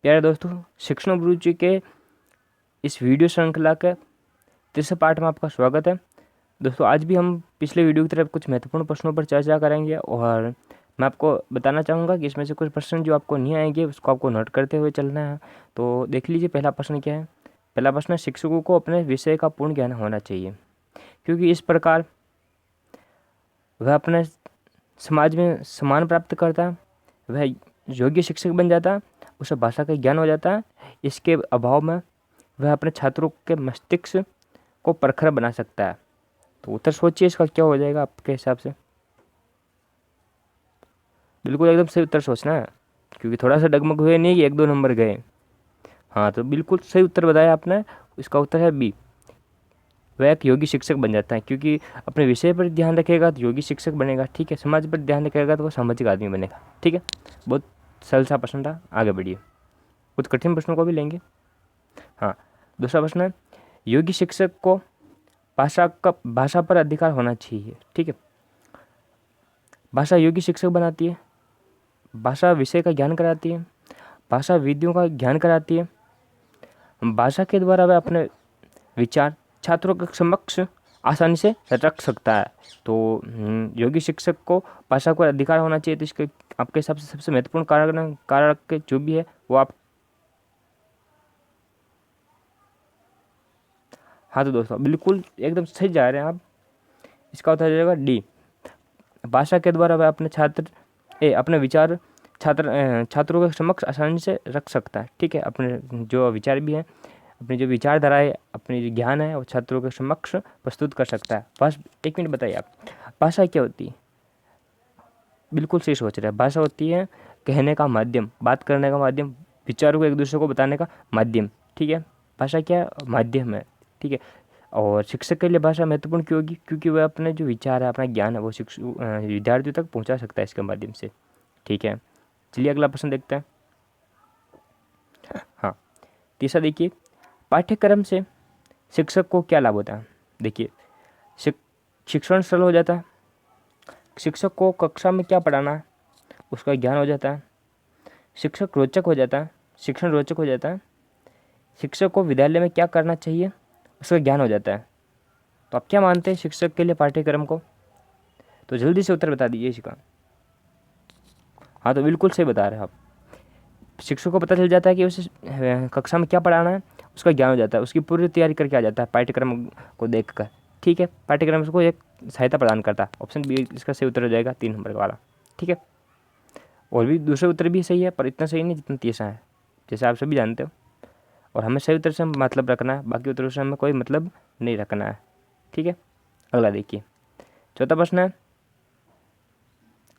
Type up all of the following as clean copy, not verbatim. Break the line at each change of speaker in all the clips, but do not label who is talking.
प्यारे दोस्तों, शिक्षण अभिरुचि के इस वीडियो श्रृंखला के तीसरे पार्ट में आपका स्वागत है। दोस्तों, आज भी हम पिछले वीडियो की तरफ कुछ महत्वपूर्ण प्रश्नों पर चर्चा करेंगे और मैं आपको बताना चाहूँगा कि इसमें से कुछ प्रश्न जो आपको नहीं आएंगे उसको आपको नोट करते हुए चलना है। तो देख लीजिए, पहला प्रश्न क्या है। पहला प्रश्न है, शिक्षकों को अपने विषय का पूर्ण ज्ञान होना चाहिए, क्योंकि इस प्रकार वह अपने समाज में सम्मान प्राप्त करता है, वह योग्य शिक्षक बन जाता है, उसे भाषा का ज्ञान हो जाता है। इसके अभाव में वह अपने छात्रों के मस्तिष्क को प्रखर बना सकता है। तो उत्तर सोचिए, इसका क्या हो जाएगा आपके हिसाब से। बिल्कुल एकदम सही उत्तर सोचना है, क्योंकि थोड़ा सा डगमग हुए नहीं कि 1-2 नंबर गए। हाँ, तो बिल्कुल सही उत्तर बताया आपने। इसका उत्तर है बी, वह एक योगी शिक्षक बन जाता है, क्योंकि अपने विषय पर ध्यान रखेगा तो योगी शिक्षक बनेगा। ठीक है, समाज पर ध्यान रखेगा तो वो सामाजिक आदमी बनेगा। ठीक है, बहुत सरल सा प्रश्न था, आगे बढ़िए। कुछ कठिन प्रश्नों को भी लेंगे। हाँ, दूसरा प्रश्न है, योगी शिक्षक को भाषा पर अधिकार होना चाहिए। ठीक है, भाषा योगी शिक्षक बनाती है, भाषा विषय का ज्ञान कराती है, भाषा विधियों का ज्ञान कराती है। भाषा के द्वारा वह अपने विचार छात्रों के समक्ष आसानी से रख सकता है। तो योगी शिक्षक को भाषा को अधिकार होना चाहिए। तो इसके आपके हिसाब से सबसे महत्वपूर्ण कारक जो भी है वो आप। हाँ, तो दोस्तों बिल्कुल एकदम सही जा रहे हैं आप। इसका उत्तर हो जाएगा डी, भाषा के द्वारा वह अपने विचार छात्रों के समक्ष आसानी से रख सकता है। ठीक है, अपने जो विचार भी हैं, अपनी जो विचारधारा है, अपनी जो ज्ञान है वो छात्रों के समक्ष प्रस्तुत कर सकता है। बस 1 मिनट बताइए आप, भाषा क्या होती है। बिल्कुल सही सोच रहे हैं। भाषा होती है कहने का माध्यम, बात करने का माध्यम, विचारों को एक दूसरे को बताने का माध्यम। ठीक है, भाषा क्या माध्यम है। ठीक है, और शिक्षक के लिए भाषा महत्वपूर्ण क्यों होगी, क्योंकि वह अपने जो विचार है, अपना ज्ञान है वो विद्यार्थियों तक पहुंचा सकता है इसके माध्यम से। ठीक है, चलिए अगला प्रश्न देखते हैं। हाँ, तीसरा देखिए, पाठ्यक्रम से शिक्षक को क्या लाभ होता है। देखिए, शिक्षण सरल हो जाता है, शिक्षक को कक्षा में क्या पढ़ाना है उसका ज्ञान हो जाता है, शिक्षक रोचक हो जाता है, शिक्षण रोचक हो जाता है, शिक्षक को विद्यालय में क्या करना चाहिए उसका ज्ञान हो जाता है। तो आप क्या मानते हैं शिक्षक के लिए पाठ्यक्रम को, तो जल्दी से उत्तर बता दीजिए इसका। हाँ, तो बिल्कुल सही बता रहे हैं आप। शिक्षक को पता चल जाता है कि उसे कक्षा में क्या पढ़ाना है, उसका ज्ञान हो जाता है, उसकी पूरी तैयारी करके आ जाता है पाठ्यक्रम को देख कर। ठीक है, पाठ्यक्रम उसको एक सहायता प्रदान करता है। ऑप्शन बी इसका सही उत्तर हो जाएगा, 3 नंबर वाला। ठीक है, और भी दूसरे उत्तर भी सही है, पर इतना सही नहीं जितना तीसरा है, जैसे आप सभी जानते हो। और हमें सही उत्तर से मतलब रखना है, बाकी उत्तरों से हमें कोई मतलब नहीं रखना है। ठीक है, अगला देखिए, चौथा प्रश्न है।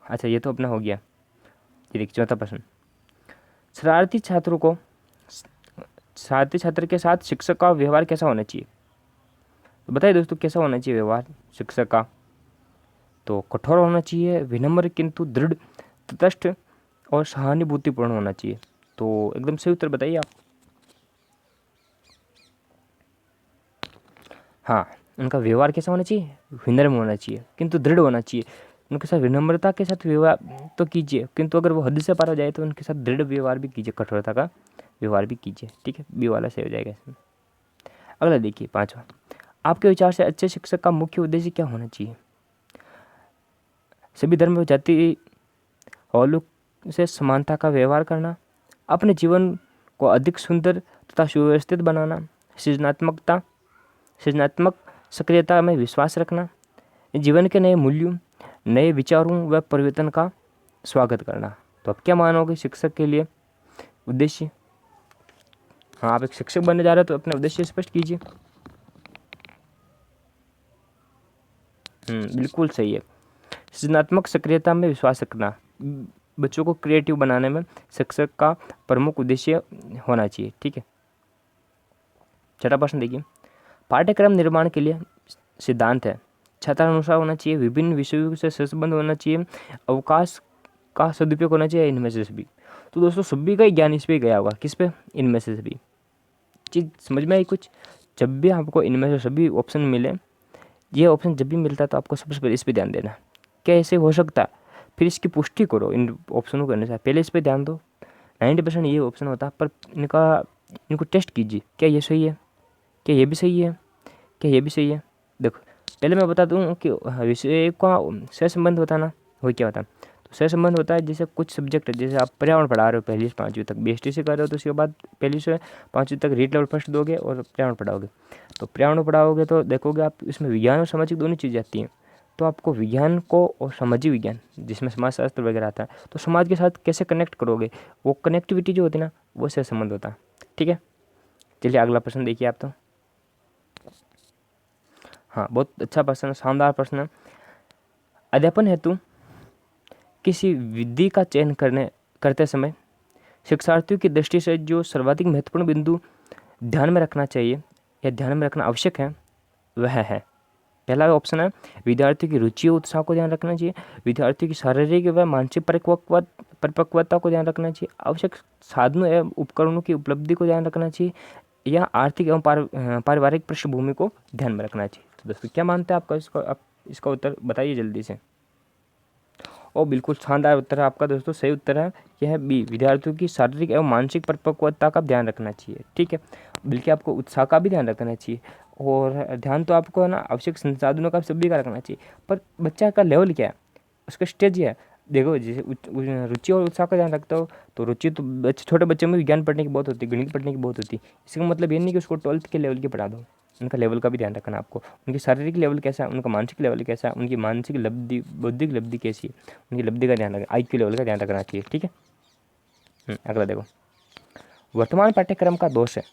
अच्छा, ये तो अपना हो गया। ये देखिए चौथा प्रश्न, शरारती छात्र के साथ शिक्षक का व्यवहार कैसा होना चाहिए। तो बताइए दोस्तों, कैसा होना चाहिए व्यवहार शिक्षक का। तो कठोर होना चाहिए, विनम्र किंतु दृढ़, तटस्थ और सहानुभूतिपूर्ण होना चाहिए। तो एकदम सही उत्तर बताइए आप। हाँ, उनका व्यवहार कैसा होना चाहिए, विनम्र होना चाहिए किंतु दृढ़ होना चाहिए। उनके साथ विनम्रता के साथ व्यवहार तो कीजिए, किंतु अगर वो हद से पार हो जाए तो उनके साथ दृढ़ व्यवहार भी कीजिए, कठोरता का व्यवहार भी कीजिए। ठीक है, बी वाला सही हो जाएगा इसमें। अगला देखिए, पांचवा, आपके विचार से अच्छे शिक्षक का मुख्य उद्देश्य क्या होना चाहिए। सभी धर्म जाति और लोग से समानता का व्यवहार करना, अपने जीवन को अधिक सुंदर तथा सुव्यवस्थित बनाना, सृजनात्मक सक्रियता में विश्वास रखना, जीवन के नए मूल्यों, नए विचारों व परिवर्तन का स्वागत करना। तो आप क्या मानोगे शिक्षक के लिए उद्देश्य। हाँ, आप एक शिक्षक बनने जा रहे हो तो अपने उद्देश्य स्पष्ट कीजिए। बिल्कुल सही है, सृजनात्मक सक्रियता में विश्वास रखना, बच्चों को क्रिएटिव बनाने में शिक्षक का प्रमुख उद्देश्य होना चाहिए। ठीक है, छठा प्रश्न देखिए, पाठ्यक्रम निर्माण के लिए सिद्धांत है, छात्रानुसार होना चाहिए, विभिन्न विषयों से संबंध होना चाहिए, अवकाश का सदुपयोग होना चाहिए, इनमें से सभी। तो दोस्तों सभी का ही ज्ञान इस पे गया होगा, किस पे, इनमें से सभी। चीज़ समझ में आई कुछ। जब भी आपको इनमें से सभी ऑप्शन मिले, ये ऑप्शन जब भी मिलता है तो आपको सबसे पहले इस पर ध्यान देना, क्या ऐसे हो सकता है, फिर इसकी पुष्टि करो इन ऑप्शनों के अनुसार। पहले इस पर ध्यान दो, 90% ये ऑप्शन होता है, पर इनको टेस्ट कीजिए, क्या ये सही है, क्या ये भी सही है, क्या ये भी सही है। देखो पहले मैं बता दूँ कि विषय का सहसंबंध होता है ना, वो क्या होता है। तो सहसंबंध होता है जैसे कुछ सब्जेक्ट है, जैसे आप पर्यावरण पढ़ा रहे हो पहली से 5वीं तक, BST से कर रहे हो तो उसके बाद पहली से 5वीं तक रीड लेवल फर्स्ट दोगे और पर्यावरण पढ़ाओगे। तो पर्यावरण पढ़ाओगे तो देखोगे आप इसमें विज्ञान और सामाजिक दोनों चीज़ें आती हैं। तो आपको विज्ञान को और सामाजिक विज्ञान जिसमें समाजशास्त्र वगैरह आता है, तो समाज के साथ कैसे कनेक्ट करोगे, वो कनेक्टिविटी जो होती है ना, वो सहसंबंध होता है। ठीक है, चलिए अगला प्रश्न देखिए आप। तो हाँ, बहुत अच्छा प्रश्न, शानदार प्रश्न है। अध्यापन हेतु किसी विधि का चयन करते समय शिक्षार्थियों की दृष्टि से जो सर्वाधिक महत्वपूर्ण बिंदु ध्यान में रखना चाहिए या ध्यान में रखना आवश्यक है, वह है, पहला ऑप्शन है विद्यार्थी की रुचि और उत्साह को ध्यान रखना चाहिए, विद्यार्थी की शारीरिक व मानसिक परिपक्वता को ध्यान रखना चाहिए, आवश्यक साधनों एवं उपकरणों की उपलब्धि को ध्यान रखना चाहिए, या आर्थिक एवं पारिवारिक पृष्ठभूमि को ध्यान में रखना चाहिए। तो दोस्तों क्या मानते हैं आपका, आप इसका उत्तर बताइए जल्दी से। और बिल्कुल शानदार उत्तर है आपका दोस्तों, सही उत्तर है यह है बी, विद्यार्थियों की शारीरिक एवं मानसिक परिपक्वता का ध्यान रखना चाहिए। ठीक है, बल्कि आपको उत्साह का भी ध्यान रखना चाहिए, और ध्यान तो आपको है ना आवश्यक संसाधनों का सभी का रखना चाहिए, पर बच्चा का लेवल क्या है, उसका स्टेज है। देखो जैसे रुचि और उत्साह का ध्यान रखते हो, तो रुचि तो छोटे बच्चों में विज्ञान पढ़ने की बहुत होती है, गणित पढ़ने की बहुत होती है। इसका मतलब ये नहीं कि उसको 12th के लेवल की पढ़ा दो, उनका लेवल का भी ध्यान रखना आपको, उनकी शारीरिक लेवल कैसा है, उनका मानसिक लेवल कैसा है, उनकी मानसिक लब्धि बौद्धिक लब्धि कैसी है, उनकी लब्धि का ध्यान रखना, IQ लेवल का ध्यान रखना चाहिए। ठीक है, अगला देखो, वर्तमान पाठ्यक्रम का दोष है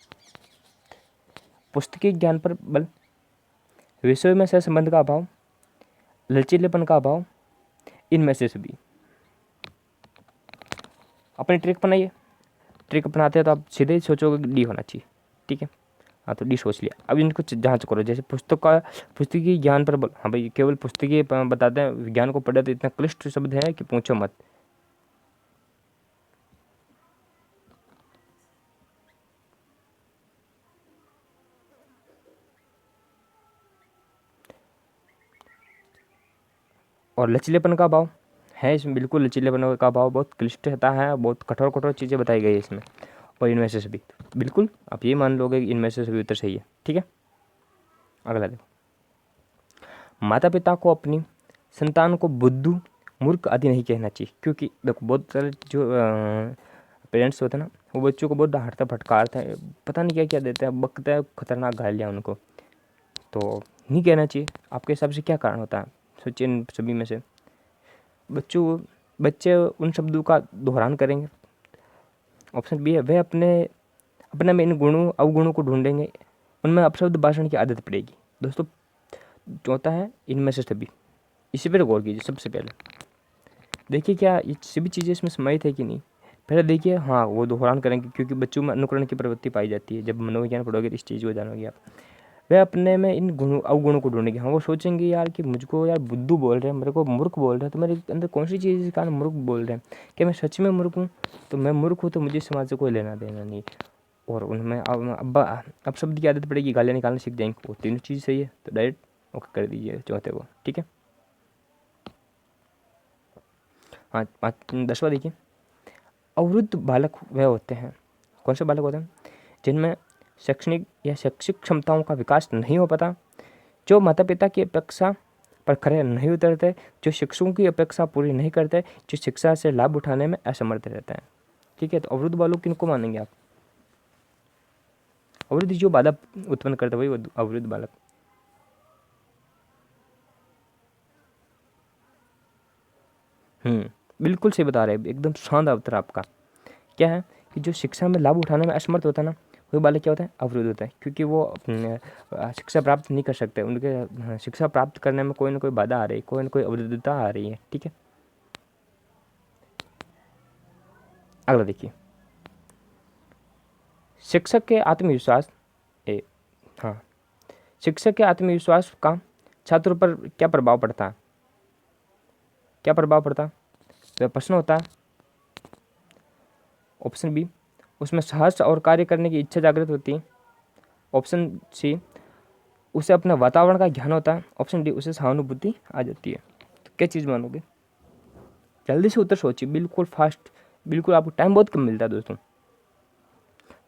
पुस्तकीय ज्ञान पर बल, विषय में सहसंबंध का अभाव, लचीलेपन का अभाव, इनमें से सभी। अपनी ट्रिक बनाइए, ट्रिक अपनाते हैं तो आप सीधे ही सोचोगे डी होना चाहिए। ठीक है, हाँ तो डी सोच लिया। अब इनको जांच करो, जैसे पुस्तकीय ज्ञान पर बल, हाँ भाई केवल पुस्तकीय बताते हैं, विज्ञान को पढ़े तो इतना क्लिष्ट शब्द है कि पूछो मत। और लचीलेपन का अभाव है इसमें, बिल्कुल लचीलेपन का अभाव बहुत क्लिष्ट रहता है, बहुत कठोर कठोर चीज़ें बताई गई है इसमें। और इनमें से सभी, बिल्कुल आप ये मान लोगे कि इनमें से सभी उत्तर सही है। ठीक है, अगला देखो, माता पिता को अपनी संतान को बुद्धू मूर्ख आदि नहीं कहना चाहिए, क्योंकि देखो बहुत सारे जो पेरेंट्स होते हैं ना, वो बच्चों को बहुत डांटते फटकारते हैं, पता नहीं क्या क्या देते हैं, बकते हैं, खतरनाक गालियाँ उनको, तो नहीं कहना चाहिए। आपके हिसाब से क्या कारण होता है, सोचिए इन सभी में से। बच्चे उन शब्दों का दोहरान करेंगे, ऑप्शन बी है, वह अपने में इन गुणों अवगुणों को ढूंढेंगे, उनमें अपशब्द भाषण की आदत पड़ेगी। दोस्तों चौथा है इनमें से सभी, इसी पर गौर कीजिए। सबसे पहले देखिए क्या ये सभी चीज़ें इसमें समाहित है कि नहीं, पहले देखिए। हाँ वो दोहरान करेंगे, क्योंकि बच्चों में अनुकरण की प्रवृत्ति पाई जाती है, जब मनोविज्ञान पढ़ोगे तो इस चीज़ को जानोगे आप। वह अपने में इन गुणों अवगुणों को ढूंढेंगे। हाँ वो सोचेंगे यार कि मुझको यार बुद्धू बोल रहे हैं, मेरे को मूर्ख बोल रहे हैं, तो मेरे अंदर कौन सी चीज़ के कारण मूर्ख बोल रहे हैं, क्या मैं सच में मूर्ख हूँ, तो मैं मूर्ख हूँ तो मुझे समाज से कोई लेना देना नहीं। और उनमें अब शब्द की आदत पड़ेगी, गालियाँ निकालना सीख जाएंगे, वो तीनों चीज़ सही है, तो डायरेक्ट ओके कर दीजिए चौथे को। ठीक है, हाँ 10वां देखिए, अवरुद्ध बालक वह होते हैं, कौन से बालक होते हैं, जिनमें शैक्षणिक या शैक्षिक क्षमताओं का विकास नहीं हो पाता, जो माता पिता की अपेक्षा पर खरे नहीं उतरते, जो शिक्षकों की अपेक्षा पूरी नहीं करते, जो शिक्षा से लाभ उठाने में असमर्थ रहते हैं। ठीक है, तो अवरुद्ध बालक किनको मानेंगे आप, अवरुद्ध जो बाधा उत्पन्न करते वही अवरुद्ध बालक। बिल्कुल सही बता रहे हैं, एकदम शानदार उत्तर आपका। क्या है कि जो शिक्षा में लाभ उठाने में असमर्थ होता है ना, वही बालक क्या होता है, अवरुद्ध होता है, क्योंकि वो शिक्षा प्राप्त नहीं कर सकते, उनके शिक्षा प्राप्त करने में कोई ना कोई बाधा आ रही है, कोई ना कोई अवरुद्धता आ रही है। ठीक है, अगला देखिए, शिक्षक के आत्मविश्वास हाँ, शिक्षक के आत्मविश्वास का छात्रों पर क्या प्रभाव पड़ता है, क्या प्रभाव पड़ता है, तो प्रश्न होता है ऑप्शन बी, उसमें साहस और कार्य करने की इच्छा जागृत होती है, ऑप्शन सी, उसे अपने वातावरण का ज्ञान होता है, ऑप्शन डी, उसे सहानुभूति आ जाती है। तो क्या चीज़ मानोगे, जल्दी से उत्तर सोचिए, बिल्कुल फास्ट, बिल्कुल आपको टाइम बहुत कम मिलता है दोस्तों।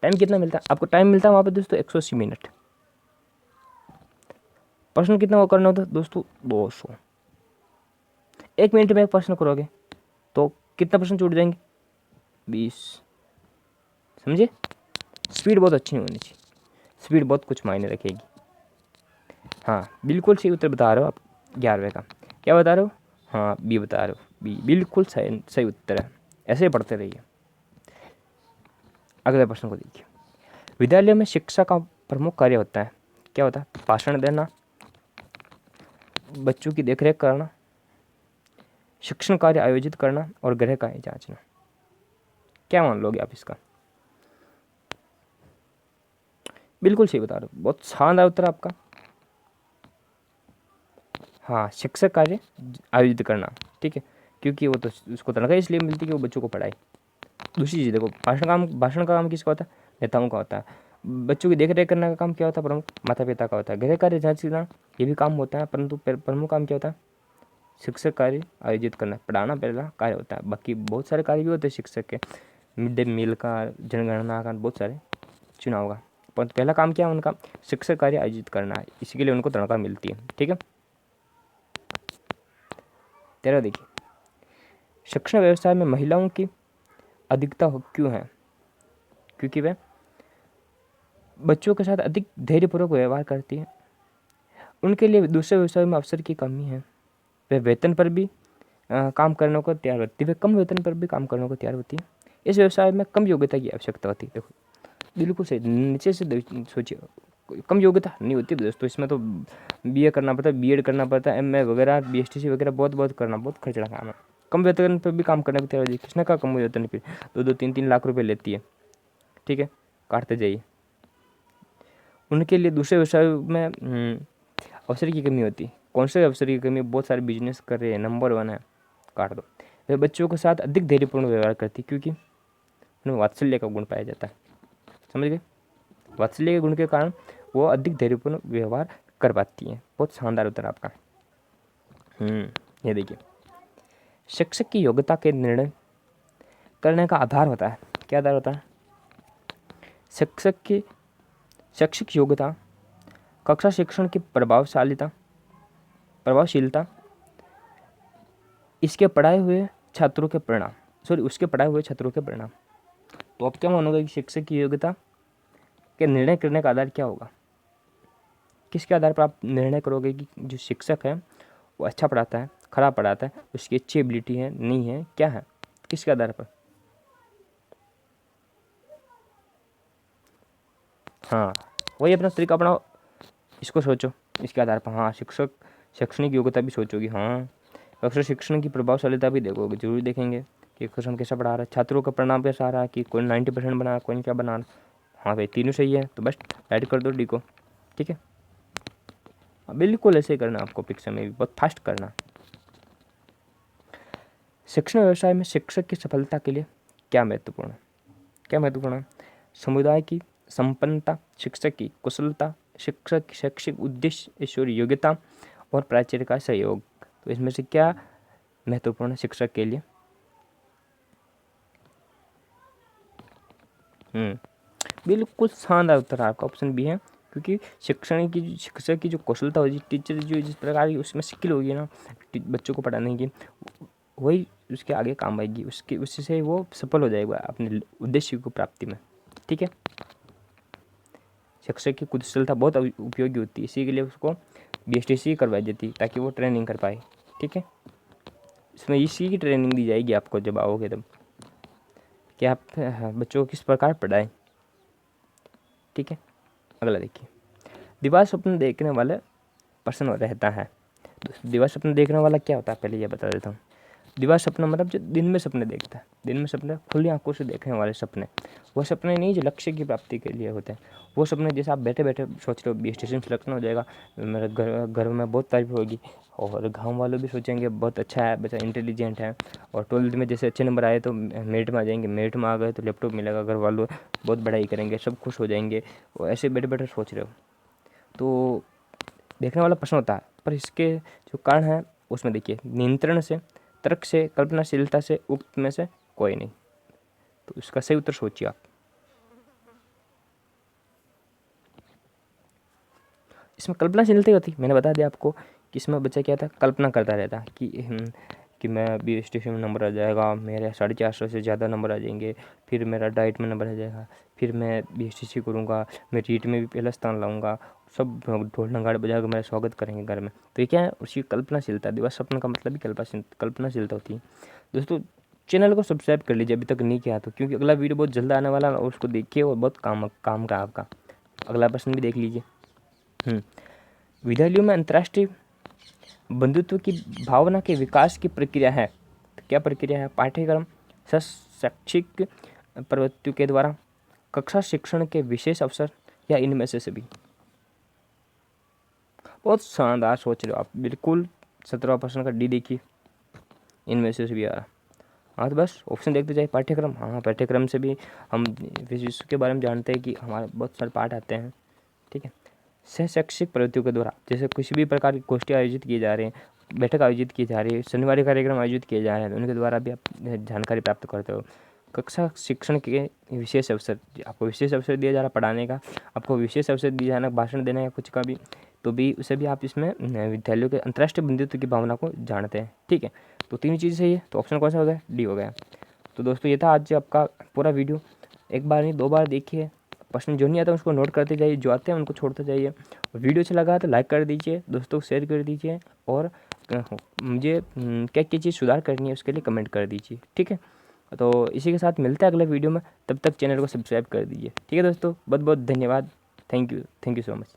टाइम कितना मिलता है आपको? टाइम मिलता है वहाँ पे दोस्तों 180 मिनट। प्रश्न कितना वो करना होता है दोस्तों? 200। 1 मिनट में एक प्रश्न करोगे तो कितना प्रश्न छूट जाएंगे? 20। समझे? स्पीड बहुत अच्छी होनी चाहिए, स्पीड बहुत कुछ मायने रखेगी। हाँ बिल्कुल सही उत्तर बता रहे हो आप 11वें का। क्या बता रहे हो? हाँ बी बता रहे हो, बी बिल्कुल सही सही उत्तर है। ऐसे ही पढ़ते रहिए। अगले प्रश्न को देखिए। विद्यालय में शिक्षा का प्रमुख कार्य होता है, क्या होता है? भाषण देना, बच्चों की देखरेख करना, शिक्षण कार्य आयोजित करना और गृह कार्य जांचना। क्या मान लोगे आप इसका? बिल्कुल सही बता रहे हो, बहुत शानदार उत्तर आपका। हाँ शिक्षक कार्य आयोजित करना, ठीक है, क्योंकि वो तो उसको तनख्वाह इसलिए मिलती है कि वो बच्चों को पढ़ाए। दूसरी चीज़ देखो, भाषण का काम किसका होता है? नेताओं का होता है। बच्चों की देख रेख करने का काम क्या होता है? प्रमुख माता पिता का होता है। गृह कार्य जांचना ये भी काम होता है, परंतु प्रमुख काम क्या होता है? शिक्षक कार्य आयोजित करना, पढ़ाना पहला कार्य होता है। बाकी बहुत सारे कार्य भी होते हैं शिक्षक के, मिड डे मील का, जनगणना का, बहुत सारे, चुनाव का, पर पहला काम क्या है उनका? शिक्षक कार्य आयोजित करना है, इसी के लिए उनको तनख्वाह मिलती है, ठीक है। 13 देखिए, शिक्षण व्यवसाय में महिलाओं की अधिकता क्यों है? क्योंकि वे बच्चों के साथ अधिक धैर्यपूर्वक व्यवहार करती है, उनके लिए दूसरे व्यवसाय में अवसर की कमी है, वे वेतन पर भी काम करने को तैयार होती है, वे कम वेतन पर भी काम करने को तैयार होती है, इस व्यवसाय में कम योग्यता की आवश्यकता होती है। देखो बिल्कुल सही, नीचे से सोचिए, कम योग्यता नहीं होती दोस्तों, इसमें तो बीए करना पड़ता है, बीएड करना पड़ता है, एमए वगैरह, बीएसटीसी वगैरह बहुत बहुत करना, बहुत खर्चा काम है। कम वेतन पर भी काम करने को तैयार होती है, किसने कहा कम वेतन पर? 2-3 लाख रुपए लेती है, ठीक है, काटते जाइए। उनके लिए दूसरे व्यवसाय में अवसर की कमी होती है। कौन से अवसर की कमी? बहुत सारे बिजनेस कर रहे हैं, नंबर 1 है, काट दो। वे बच्चों के साथ अधिक धैर्यपूर्ण व्यवहार करती, क्योंकि उनमें वात्सल्य का गुण पाया जाता है। समझ गए? वात्सल्य के गुण के कारण वो अधिक धैर्यपूर्ण व्यवहार कर पाती हैं। बहुत शानदार उत्तर आपका। ये देखिए, शिक्षक की योग्यता के निर्णय करने का आधार होता है, क्या आधार होता है? शिक्षक की शैक्षिक योग्यता, कक्षा शिक्षण की प्रभावशीलता, इसके पढ़ाए हुए छात्रों के परिणाम, उसके पढ़ाए हुए छात्रों के परिणाम। तो आप क्या मानोगे कि शिक्षक की योग्यता के निर्णय करने का आधार क्या होगा? किसके आधार पर आप निर्णय करोगे कि जो शिक्षक है वो अच्छा पढ़ाता है, खराब पढ़ाता है, उसकी अच्छी एबिलिटी है, नहीं है, क्या है, किसके आधार पर? हाँ वही अपना तरीका अपनाओ, इसको सोचो, इसके आधार पर। हाँ शिक्षक शैक्षणिक योग्यता भी सोचोगे, हाँ अक्सर शिक्षण की प्रभावशीलता भी देखोगे, जरूर देखेंगे कि शिक्षण कैसा पढ़ा रहा है, छात्रों का परिणाम कैसा आ रहा है, कि कोई 90% बना, कोई क्या बना। हाँ भाई तीनों सही है, तो बस ऐड कर दो डी को, ठीक है। बिल्कुल ऐसे ही करना आपको, पिक्चर में भी बहुत फास्ट करना। शिक्षण व्यवसाय में शिक्षक की सफलता के लिए क्या महत्वपूर्ण है? क्या महत्वपूर्ण है? समुदाय की संपन्नता, शिक्षक की कुशलता, शिक्षक की शैक्षिक उद्देश्य, ईश्वरीय योग्यता और प्राचार्य का सहयोग। तो इसमें से क्या महत्वपूर्ण है शिक्षक के लिए? बिल्कुल शानदार उत्तर आपका, ऑप्शन बी है, क्योंकि शिक्षक की जो कुशलता होगी, टीचर जो जिस प्रकार की उसमें स्किल होगी ना बच्चों को पढ़ाने की, वही उसके आगे काम आएगी, उससे वो सफल हो जाएगा अपने उद्देश्य को प्राप्ति में, ठीक है। शिक्षक की कुशलता बहुत उपयोगी होती है, इसी के लिए उसको बीएसटीसी करवाई जाती है, ताकि वो ट्रेनिंग कर पाए, ठीक है। इसमें इसी की ट्रेनिंग दी जाएगी आपको जब आओगे तब, कि आप बच्चों को किस प्रकार पढ़ाएं, ठीक है। अगला देखिए, दिवार स्वप्न देखने वाले प्रश्न रहता है। दिवार स्वप्न देखने वाला क्या होता है, पहले ये बता देता हूँ। दिवार सपना मतलब जो दिन में सपने देखता है, दिन में सपने खुली आंखों से देखने वाले सपने, वो सपने नहीं जो लक्ष्य की प्राप्ति के लिए होते हैं। वो सपने जैसे आप बैठे बैठे सोच रहे हो बी स्टेशन सिलेक्शन हो जाएगा, मेरे घर में बहुत तारीफ होगी, और गांव वालों भी सोचेंगे बहुत अच्छा है बच्चा, इंटेलिजेंट है, और 12th में जैसे अच्छे नंबर आए तो मेरिट में आ जाएंगे, मेरिट में आ गए तो लैपटॉप मिलेगा, घर वालों बहुत पढ़ाई करेंगे, सब खुश हो जाएंगे। वो ऐसे बैठे बैठे सोच रहे हो, तो देखने वाला प्रश्न होता है। पर इसके जो कारण है उसमें देखिए, नियंत्रण से, तर्क से, कल्पनाशीलता से, उक्त में से कोई नहीं। तो इसका सही उत्तर सोचिए आप। इसमें कल्पनाशीलता ही होती, मैंने बता दिया आपको कि इसमें बच्चा क्या था, कल्पना करता रहता कि मैं अभी स्टेशन में नंबर आ जाएगा, मेरे 450 से ज़्यादा नंबर आ जाएंगे, फिर मेरा डाइट में नंबर आ जाएगा, फिर मैं BSTC करूँगा, मैं रीट में भी पहला स्थान लाऊंगा, सब ढोल नगाड़े बजा कर मेरा स्वागत करेंगे घर में। तो ये क्या है, उसकी कल्पनाशीलता, दिवस सपना का मतलब भी कल्पनाशीलता होती है। दोस्तों चैनल को सब्सक्राइब कर लीजिए अभी तक नहीं किया तो, क्योंकि अगला वीडियो बहुत जल्द आने वाला है और उसको देखिए और बहुत काम का आपका। अगला प्रश्न भी देख लीजिए। विद्यालयों में अंतर्राष्ट्रीय बंधुत्व की भावना के विकास की प्रक्रिया है, तो क्या प्रक्रिया है? पाठ्यक्रम, शैक्षिक प्रवृत्तियों के द्वारा, कक्षा शिक्षण के विशेष अवसर, या इनमें से सभी। बहुत शानदार सोच रहे हो आप, बिल्कुल 17वां प्रश्न का डी देखिए, इनमें से सभी आ रहा। हाँ तो बस ऑप्शन देखते जाए। पाठ्यक्रम, हाँ पाठ्यक्रम से भी हम विश्व के बारे में जानते हैं कि हमारे बहुत सारे पाठ आते हैं, ठीक है। सह शैक्षिक प्रवृत्तियों के द्वारा, जैसे किसी भी प्रकार की गोष्ठी आयोजित किए जा रहे हैं, बैठक आयोजित की जा रही है, शनिवारी कार्यक्रम आयोजित किए जा रहे हैं, तो उनके द्वारा भी आप जानकारी प्राप्त करते हो। कक्षा शिक्षण के विशेष अवसर, आपको विशेष अवसर दिया जा रहा है पढ़ाने का, आपको विशेष अवसर दिया जा रहा है भाषण देने का कुछ का भी, तो भी उसे भी आप इसमें विद्यालयों के अंतर्राष्ट्रीय बंधुत्व की भावना को जानते हैं, ठीक है। तो तीन चीज़ सही है, तो ऑप्शन कौन सा हो गया? डी हो गया। तो दोस्तों ये था आज आपका पूरा वीडियो, एक बार नहीं 2 बार देखिए, प्रश्न जो नहीं आता उसको नोट करते जाइए, जो आते हैं उनको छोड़ते जाइए। और वीडियो अच्छा लगा तो लाइक कर दीजिए, दोस्तों को शेयर कर दीजिए, और मुझे क्या क्या चीज़ सुधार करनी है उसके लिए कमेंट कर दीजिए, ठीक है। तो इसी के साथ मिलते हैं अगले वीडियो में, तब तक चैनल को सब्सक्राइब कर दीजिए, ठीक है दोस्तों। बहुत बहुत धन्यवाद, थैंक यू सो मच।